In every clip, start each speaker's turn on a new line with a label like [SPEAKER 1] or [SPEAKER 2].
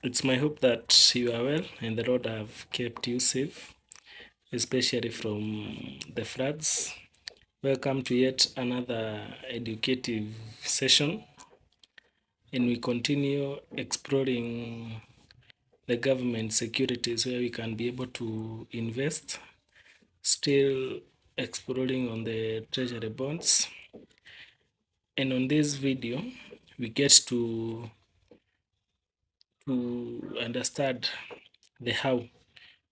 [SPEAKER 1] It's my hope that you are well and the Lord have kept you safe, especially from the floods. Welcome to yet another educative session, and we continue exploring the government securities where we can be able to invest, still exploring on the treasury bonds. And on this video, we get to understand the how.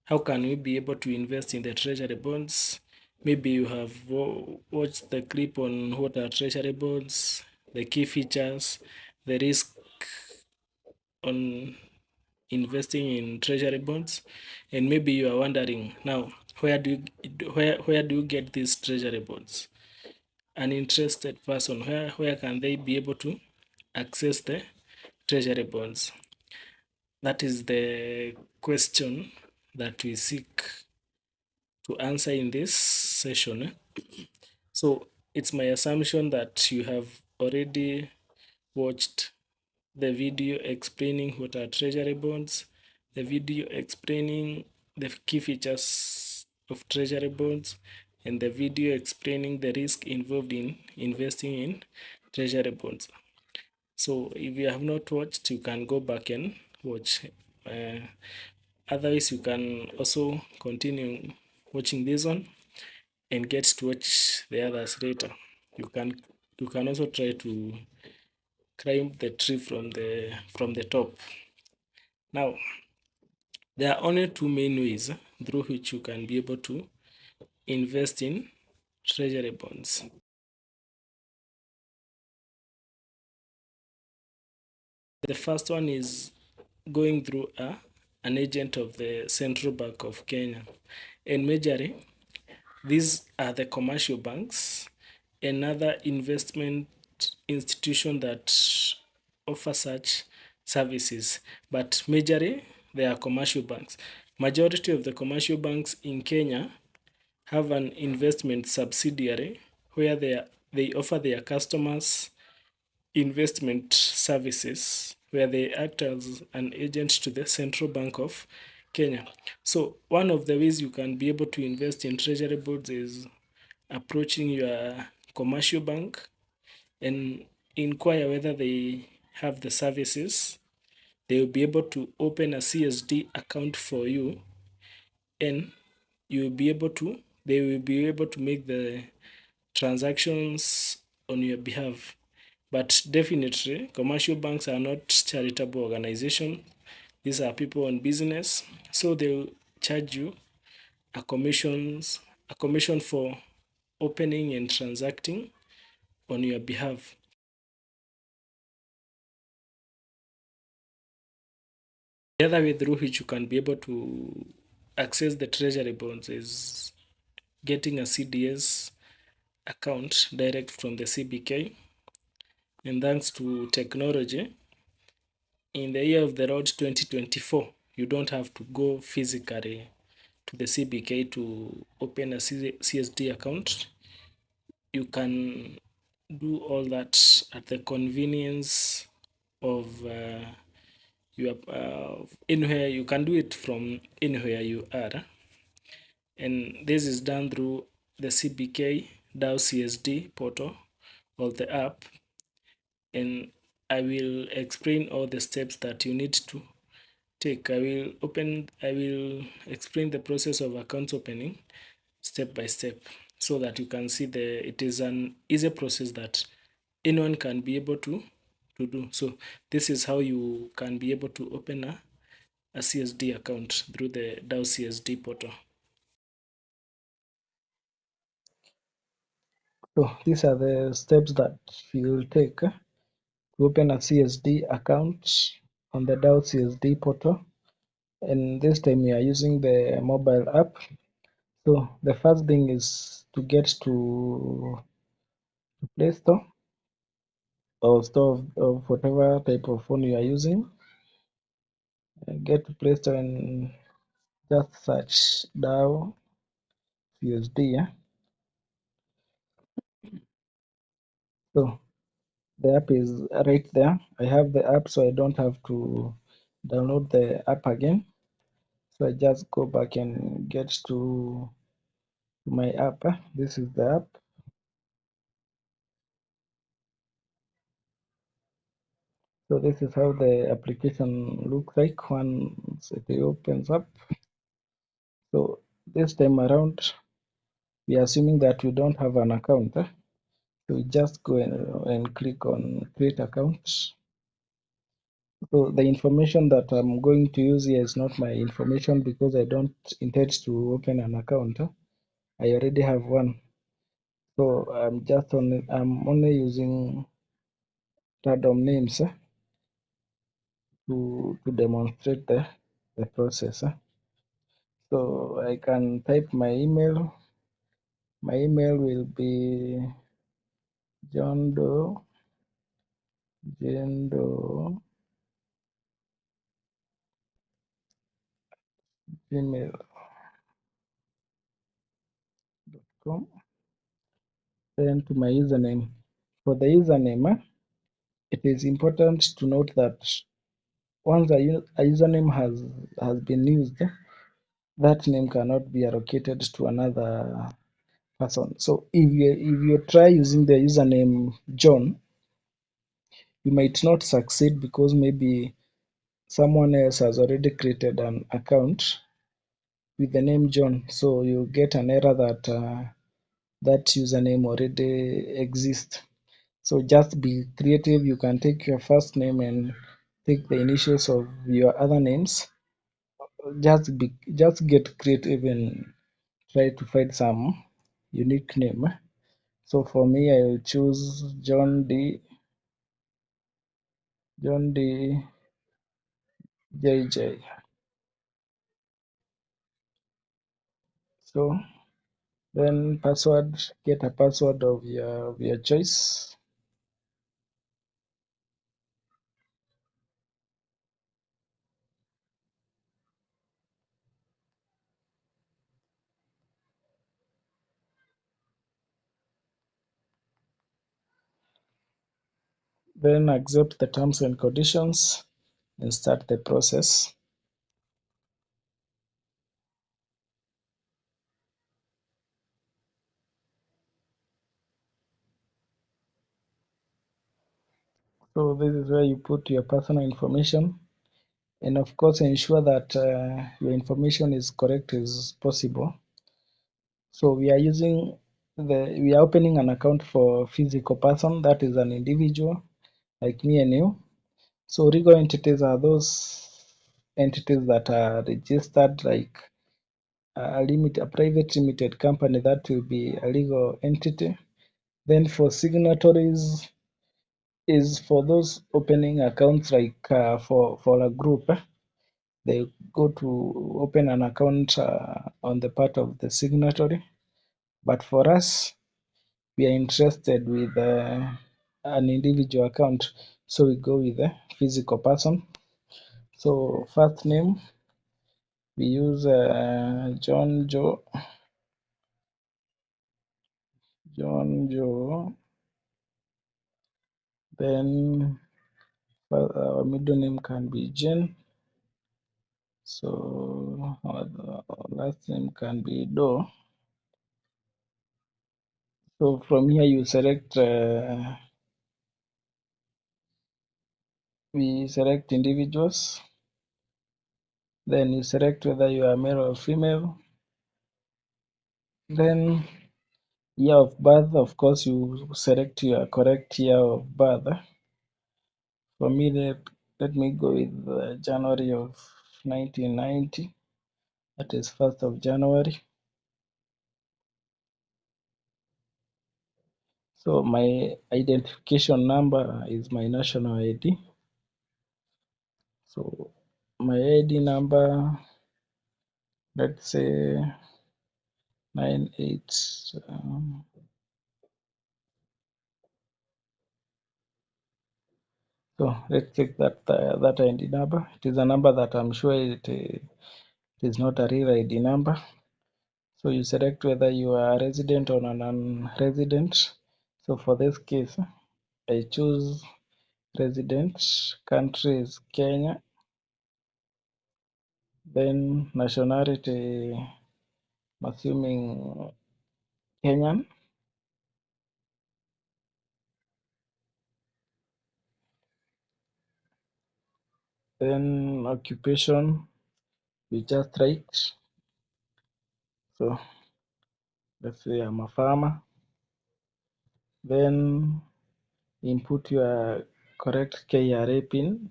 [SPEAKER 1] How can we be able to invest in the treasury bonds? Maybe you have watched the clip on what are treasury bonds, the key features, the risk on investing in treasury bonds, and maybe you are wondering now where do you get these treasury bonds? An interested person, where can they be able to access the treasury bonds? That is the question that we seek to answer in this session. So it's my assumption that you have already watched the video explaining what are treasury bonds, the video explaining the key features of treasury bonds, and the video explaining the risk involved in investing in treasury bonds. So if you have not watched, you can go back and watch. Uh, Otherwise, you can also continue watching this one and get to watch the others later. You can also try to climb the tree from the top. Now, there are only two main ways through which you can be able to invest in treasury bonds. The first one is going through an agent of the Central Bank of Kenya. And majorly, these are the commercial banks, another investment institution that offer such services. But majorly, they are commercial banks. Majority of the commercial banks in Kenya have an investment subsidiary where they offer their customers investment services where they act as an agent to the Central Bank of Kenya. So one of the ways you can be able to invest in treasury bonds is approaching your commercial bank and inquire whether they have the services. They will be able to open a CSD account for you, and they will be able to make the transactions on your behalf. But definitely, commercial banks are not charitable organizations. These are people on business, so they will charge you a commission for opening and transacting on your behalf. The other way through which you can be able to access the treasury bonds is getting a CDS account direct from the CBK. And thanks to technology, in the year of the Lord 2024, you don't have to go physically to the CBK to open a CSD account. You can do all that at the convenience of anywhere. You can do it from anywhere you are, and this is done through the CBK DhowCSD portal or the app. And I will explain all the steps that you need to take. I will explain the process of account opening step by step so that you can see it is an easy process that anyone can be able to do. So this is how you can be able to open a CSD account through the DhowCSD portal.
[SPEAKER 2] So these are the steps that you'll take to open a CSD account on the DhowCSD portal. And this time we are using the mobile app. So the first thing is to get to Play Store or store of whatever type of phone you are using. Get to Play Store and just search DhowCSD. Yeah? So the app is right there. I have the app, so I don't have to download the app again. So I just go back and get to my app. This is the app. So this is how the application looks like once it opens up. So this time around, we are assuming that we don't have an account. So we just go and click on create account. So the information that I'm going to use here is not my information because I don't intend to open an account. I already have one. So I'm only using random names to demonstrate the process. So I can type my email. My email will be johndoe gmail.com. Then to my username. For the username, it is important to note that once a username has been used, that name cannot be allocated to another person. So if you try using the username John, you might not succeed because maybe someone else has already created an account with the name John. So you get an error that that username already exists. So just be creative. You can take your first name and take the initials of your other names. Just get creative and try to find some unique name. So for me, I will choose John D JJ. So then password, get a password of your choice. Then accept the terms and conditions and start the process. So this is where you put your personal information, and of course ensure that your information is correct as possible. So we are opening an account for physical person, that is an individual like me and you. So legal entities are those entities that are registered, like a private limited company, that will be a legal entity. Then for signatories is for those opening accounts, like for a group. They go to open an account on the part of the signatory. But for us, we are interested with an individual account, so we go with a physical person. So first name, we use John Joe. Then our middle name can be Jane. So our last name can be Doe. So from here you select we select individuals. Then you select whether you are male or female. Then year of birth, of course, you select your correct year of birth. For me, let me go with January of 1990. That is 1st of January. So my identification number is my national ID. So my ID number, let's say 98. So let's check that ID number. It is a number that I'm sure it is not a real ID number. So you select whether you are a resident or a non-resident. So for this case, I choose resident. Country is Kenya. Then nationality, I'm assuming Kenyan. Then occupation, we just write. So let's say I'm a farmer. Then input your correct KRA pin.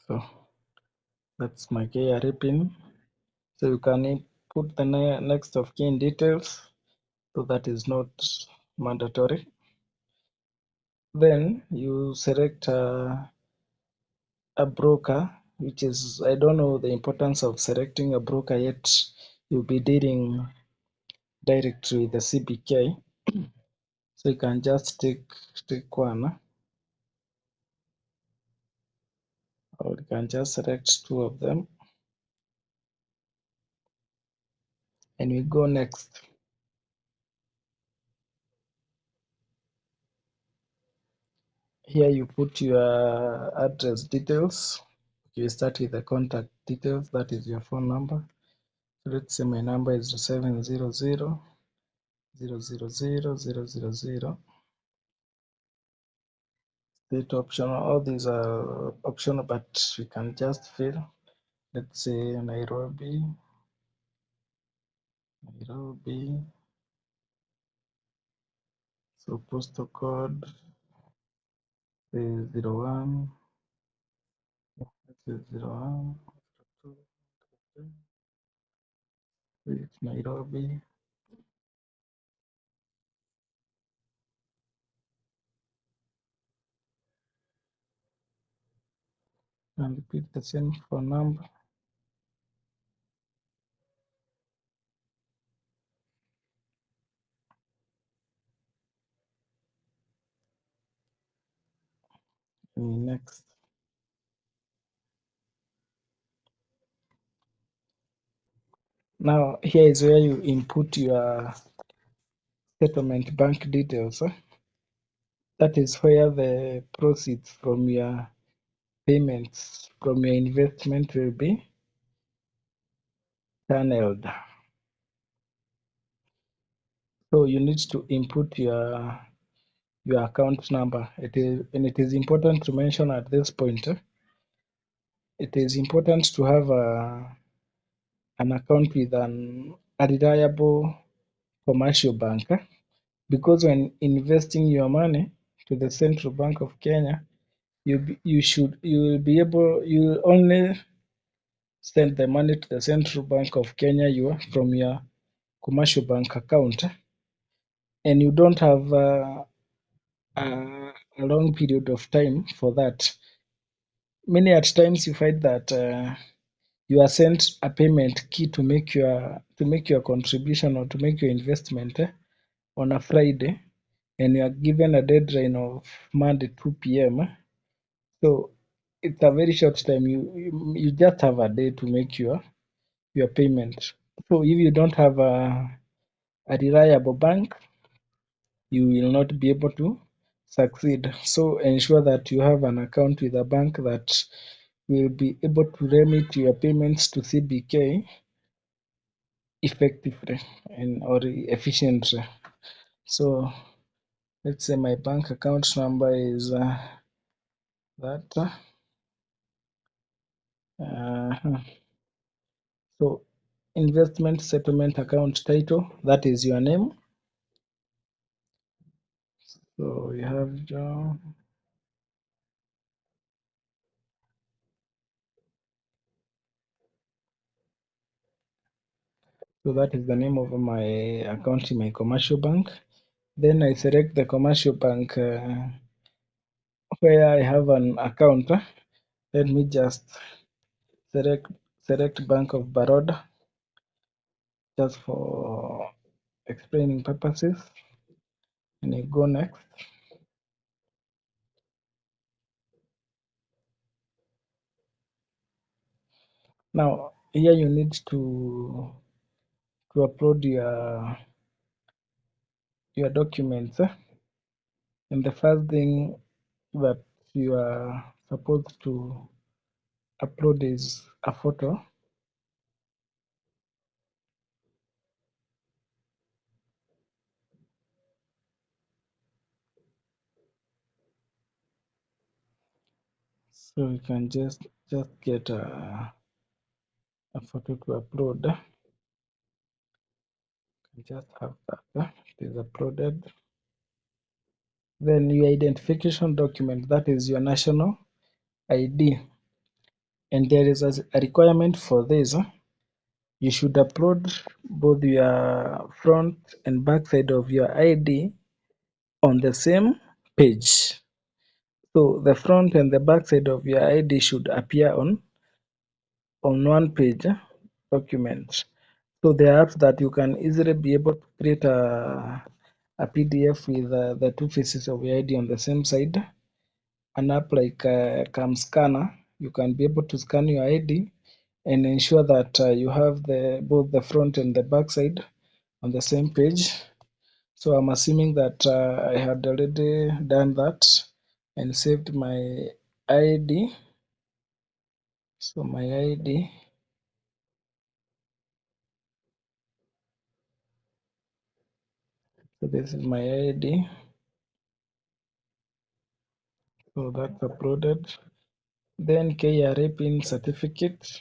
[SPEAKER 2] So that's my KRA pin. So you can input the next of kin details. So that is not mandatory. Then you select a broker, which is, I don't know the importance of selecting a broker yet. You'll be dealing directly with the CBK. So you can just take one, or you can just select two of them, and we go next. Here you put your address details. You start with the contact details, that is your phone number. So let's say my number is 700 000 000. State optional, all these are optional, but we can just fill. Let's say Nairobi. So postal code is 01. This is 01. It's Nairobi. And repeat the same phone number. And next. Now here is where you input your settlement bank details. That is where the proceeds from your payments from your investment will be channeled. So you need to input your account number. It is important to mention at this point. It is important to have an account with a reliable commercial bank, because when investing your money to the Central Bank of Kenya, you will be able, you will only send the money to the Central Bank of Kenya from your commercial bank account, and you don't have a long period of time for that. Many at times you find that you are sent a payment key to make your contribution or to make your investment on a Friday, and you are given a deadline of Monday 2 p.m. So it's a very short time. You just have a day to make your payment. So if you don't have a reliable bank, you will not be able to succeed. So ensure that you have an account with a bank that will be able to remit your payments to CBK effectively and or efficiently. So let's say my bank account number is that. Uh, so investment settlement account title, that is your name. So we have John. So that is the name of my account in my commercial bank. Then I select the commercial bank where I have an account. Let me just select Bank of Baroda just for explaining purposes, and I go next. Now here you need to upload your documents. And the first thing that you are supposed to upload is a photo. So you can just get a photo to upload. You just have that. It is uploaded. Then your identification document, that is your national ID. And there is a requirement for this. You should upload both your front and back side of your ID on the same page. So the front and the back side of your ID should appear on one page document. So there are apps that you can easily be able to create a PDF with the two faces of your ID on the same side. An app like Cam Scanner, you can be able to scan your ID and ensure that you have both the front and the back side on the same page. So I'm assuming that I had already done that and saved my ID. So my ID, so this is my ID. So that's uploaded. Then KRA PIN certificate.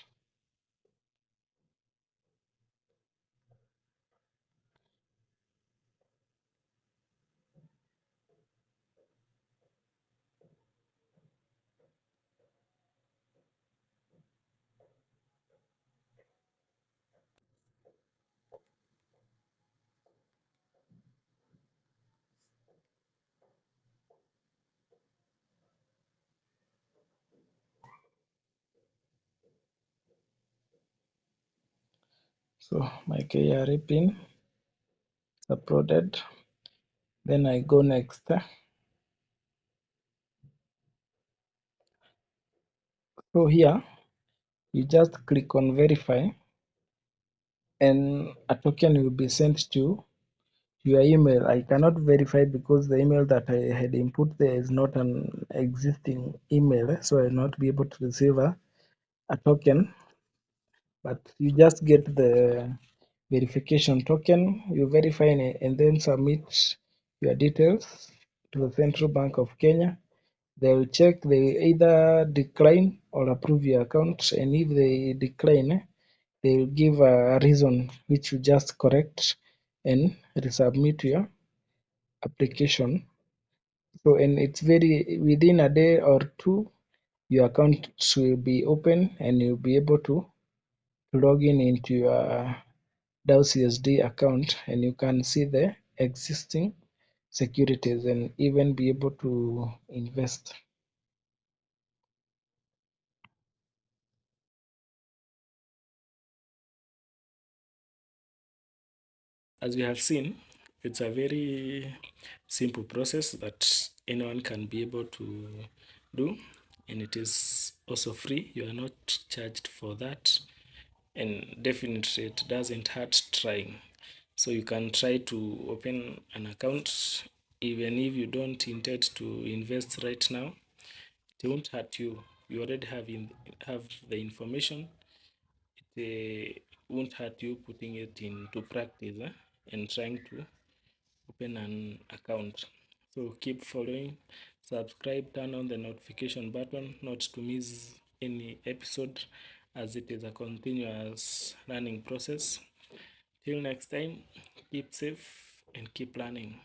[SPEAKER 2] So my KRA PIN uploaded. Then I go next. So here you just click on verify and a token will be sent to your email. I cannot verify because the email that I had input there is not an existing email, so I will not be able to receive a token. But you just get the verification token, you verify and then submit your details to the Central Bank of Kenya. They will check, they will either decline or approve your account, and if they decline, they will give a reason which you just correct and resubmit your application. So, and it's very within a day or two, your account will be open and you'll be able to log in into your DhowCSD account and you can see the existing securities and even be able to invest.
[SPEAKER 1] As we have seen, it's a very simple process that anyone can be able to do, and it is also free. You are not charged for that, and definitely it doesn't hurt trying. So you can try to open an account even if you don't intend to invest right now. It won't hurt you. You already have the information. It won't hurt you putting it into practice and trying to open an account. So keep following, subscribe, turn on the notification button not to miss any episode, as it is a continuous learning process. Till next time, keep safe and keep learning.